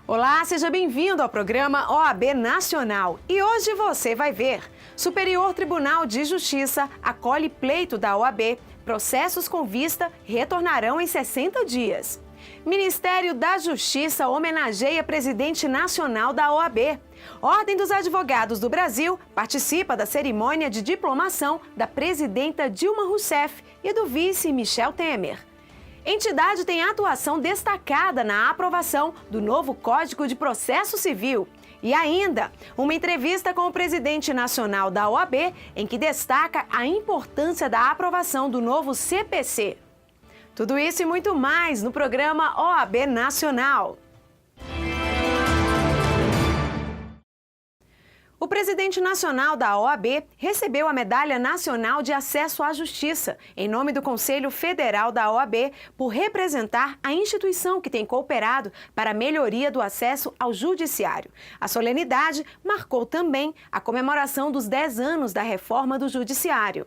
Olá, seja bem-vindo ao programa OAB Nacional. E hoje você vai ver: Superior Tribunal de Justiça acolhe pleito da OAB. Processos com vista retornarão em 60 dias. Ministério da Justiça homenageia presidente nacional da OAB. Ordem dos Advogados do Brasil participa da cerimônia de diplomação da presidenta Dilma Rousseff e do vice Michel Temer. Entidade tem atuação destacada na aprovação do novo Código de Processo Civil. E ainda, uma entrevista com o presidente nacional da OAB, em que destaca a importância da aprovação do novo CPC. Tudo isso e muito mais no programa OAB Nacional. O presidente nacional da OAB recebeu a Medalha Nacional de Acesso à Justiça, em nome do Conselho Federal da OAB, por representar a instituição que tem cooperado para a melhoria do acesso ao judiciário. A solenidade marcou também a comemoração dos 10 anos da reforma do judiciário.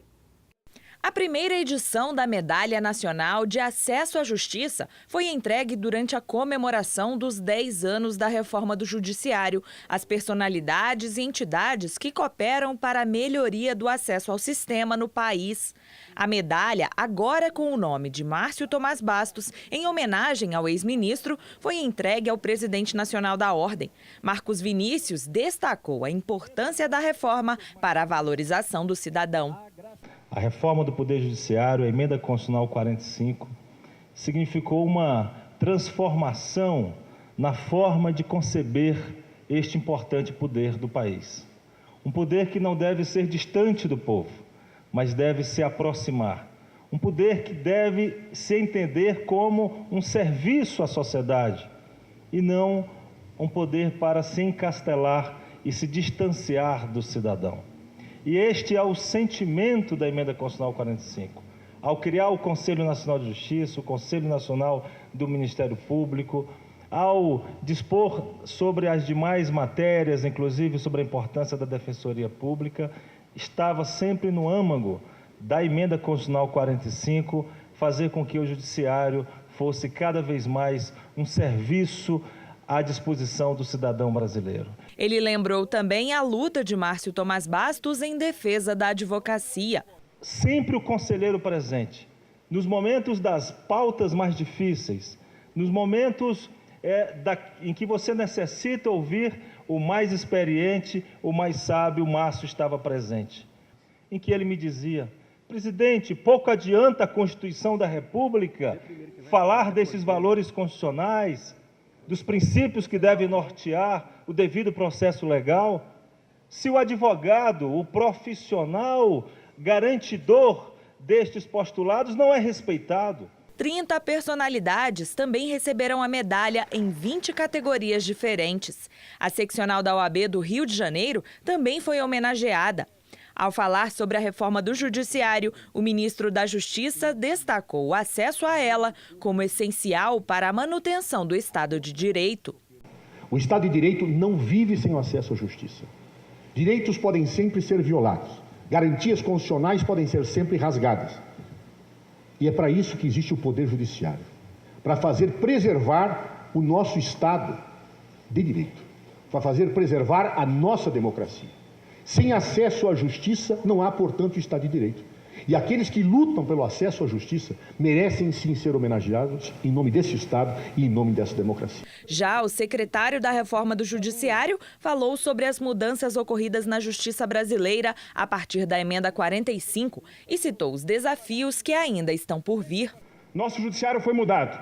A primeira edição da Medalha Nacional de Acesso à Justiça foi entregue durante a comemoração dos 10 anos da reforma do Judiciário às personalidades e entidades que cooperam para a melhoria do acesso ao sistema no país. A medalha, agora com o nome de Márcio Tomás Bastos, em homenagem ao ex-ministro, foi entregue ao presidente nacional da Ordem. Marcos Vinícius destacou a importância da reforma para a valorização do cidadão. A reforma do Poder Judiciário, a Emenda Constitucional 45, significou uma transformação na forma de conceber este importante poder do país. Um poder que não deve ser distante do povo, mas deve se aproximar. Um poder que deve se entender como um serviço à sociedade e não um poder para se encastelar e se distanciar do cidadão. E este é o sentimento da Emenda Constitucional 45. Ao criar o Conselho Nacional de Justiça, o Conselho Nacional do Ministério Público, ao dispor sobre as demais matérias, inclusive sobre a importância da Defensoria Pública, estava sempre no âmago da Emenda Constitucional 45 fazer com que o Judiciário fosse cada vez mais um serviço à disposição do cidadão brasileiro. Ele lembrou também a luta de Márcio Tomás Bastos em defesa da advocacia. Sempre o conselheiro presente, nos momentos das pautas mais difíceis, nos momentos em que você necessita ouvir o mais experiente, o mais sábio, o Márcio estava presente. Em que ele me dizia: presidente, pouco adianta a Constituição da República falar desses valores constitucionais, dos princípios que devem nortear o devido processo legal, se o advogado, o profissional garantidor destes postulados não é respeitado. 30 personalidades também receberam a medalha em 20 categorias diferentes. A seccional da OAB do Rio de Janeiro também foi homenageada. Ao falar sobre a reforma do Judiciário, o ministro da Justiça destacou o acesso a ela como essencial para a manutenção do Estado de Direito. O Estado de Direito não vive sem o acesso à justiça. Direitos podem sempre ser violados. Garantias constitucionais podem ser sempre rasgadas. E é para isso que existe o Poder Judiciário, para fazer preservar o nosso Estado de Direito, para fazer preservar a nossa democracia. Sem acesso à justiça, não há, portanto, Estado de Direito. E aqueles que lutam pelo acesso à justiça merecem, sim, ser homenageados em nome desse Estado e em nome dessa democracia. Já o secretário da Reforma do Judiciário falou sobre as mudanças ocorridas na justiça brasileira a partir da Emenda 45 e citou os desafios que ainda estão por vir. Nosso judiciário foi mudado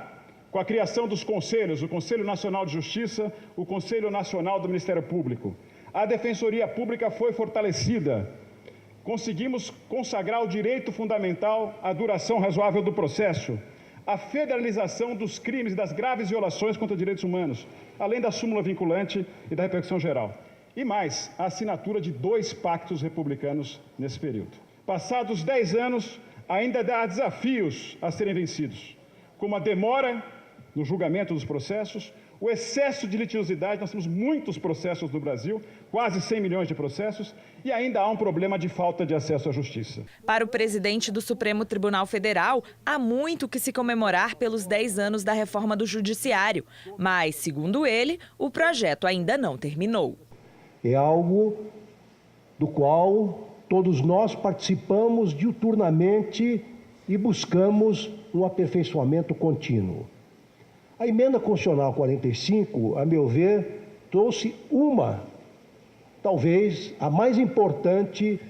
com a criação dos conselhos, o Conselho Nacional de Justiça, o Conselho Nacional do Ministério Público. A Defensoria Pública foi fortalecida. Conseguimos consagrar o direito fundamental à duração razoável do processo, a federalização dos crimes e das graves violações contra direitos humanos, além da súmula vinculante e da repercussão geral. E mais, a assinatura de 2 pactos republicanos nesse período. Passados 10 anos, ainda há desafios a serem vencidos, como a demora no julgamento dos processos, o excesso de litigiosidade. Nós temos muitos processos no Brasil, quase 100 milhões de processos, e ainda há um problema de falta de acesso à justiça. Para o presidente do Supremo Tribunal Federal, há muito que se comemorar pelos 10 anos da reforma do Judiciário. Mas, segundo ele, o projeto ainda não terminou. É algo do qual todos nós participamos diuturnamente e buscamos um aperfeiçoamento contínuo. A emenda constitucional 45, a meu ver, trouxe talvez a mais importante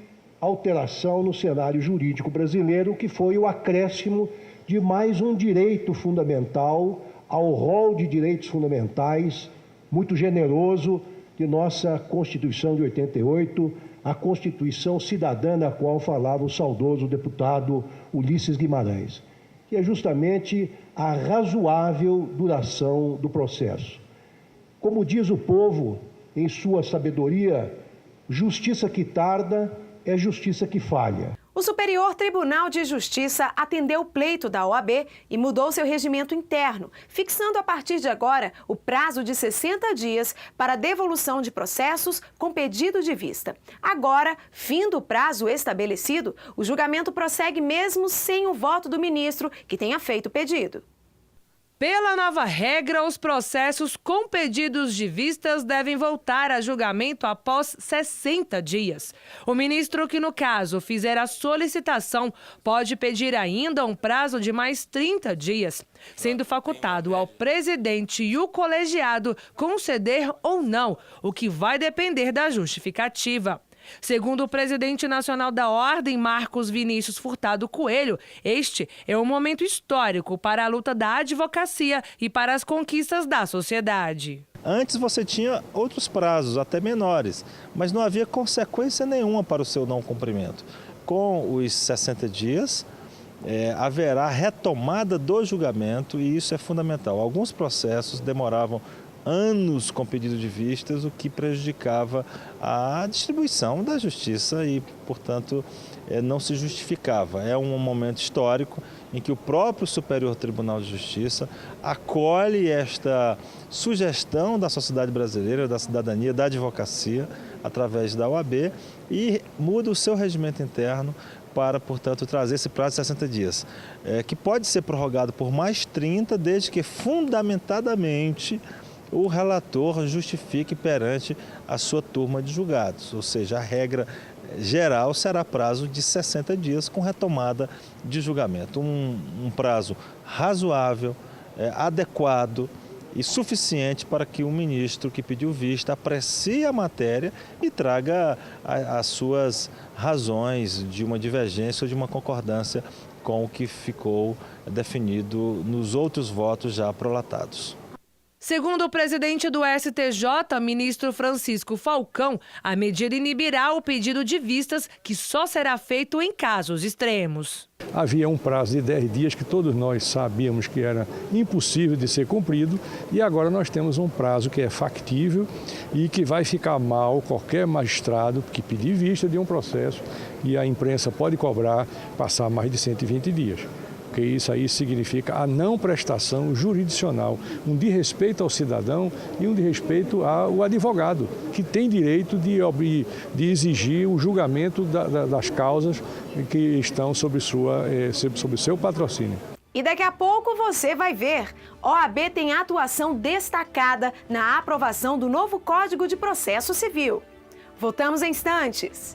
alteração no cenário jurídico brasileiro, que foi o acréscimo de mais um direito fundamental ao rol de direitos fundamentais, muito generoso, de nossa Constituição de 88, a Constituição Cidadã, na qual falava o saudoso deputado Ulisses Guimarães, que é justamente a razoável duração do processo. Como diz o povo, em sua sabedoria, justiça que tarda é justiça que falha. O Superior Tribunal de Justiça atendeu o pleito da OAB e mudou seu regimento interno, fixando a partir de agora o prazo de 60 dias para devolução de processos com pedido de vista. Agora, fim do prazo estabelecido, o julgamento prossegue mesmo sem o voto do ministro que tenha feito o pedido. Pela nova regra, os processos com pedidos de vistas devem voltar a julgamento após 60 dias. O ministro que, no caso, fizer a solicitação pode pedir ainda um prazo de mais 30 dias, sendo facultado ao presidente e o colegiado conceder ou não, o que vai depender da justificativa. Segundo o presidente nacional da Ordem, Marcos Vinícius Furtado Coelho, este é um momento histórico para a luta da advocacia e para as conquistas da sociedade. Antes você tinha outros prazos, até menores, mas não havia consequência nenhuma para o seu não cumprimento. Com os 60 dias, haverá retomada do julgamento e isso é fundamental. Alguns processos demoravam anos com pedido de vistas, o que prejudicava a distribuição da justiça e, portanto, não se justificava. É um momento histórico em que o próprio Superior Tribunal de Justiça acolhe esta sugestão da sociedade brasileira, da cidadania, da advocacia, através da OAB, e muda o seu regimento interno para, portanto, trazer esse prazo de 60 dias, que pode ser prorrogado por mais 30, desde que fundamentadamente o relator justifique perante a sua turma de julgados, ou seja, a regra geral será prazo de 60 dias com retomada de julgamento. Um prazo razoável, adequado e suficiente para que o ministro que pediu vista aprecie a matéria e traga as suas razões de uma divergência ou de uma concordância com o que ficou definido nos outros votos já prolatados. Segundo o presidente do STJ, ministro Francisco Falcão, a medida inibirá o pedido de vistas, que só será feito em casos extremos. Havia um prazo de 10 dias que todos nós sabíamos que era impossível de ser cumprido e agora nós temos um prazo que é factível e que vai ficar mal qualquer magistrado que pedir vista de um processo e a imprensa pode cobrar passar mais de 120 dias. Porque isso aí significa a não prestação jurisdicional, um desrespeito ao cidadão e um desrespeito ao advogado, que tem direito de exigir o julgamento das causas que estão sob o seu patrocínio. E daqui a pouco você vai ver. OAB tem atuação destacada na aprovação do novo Código de Processo Civil. Voltamos em instantes.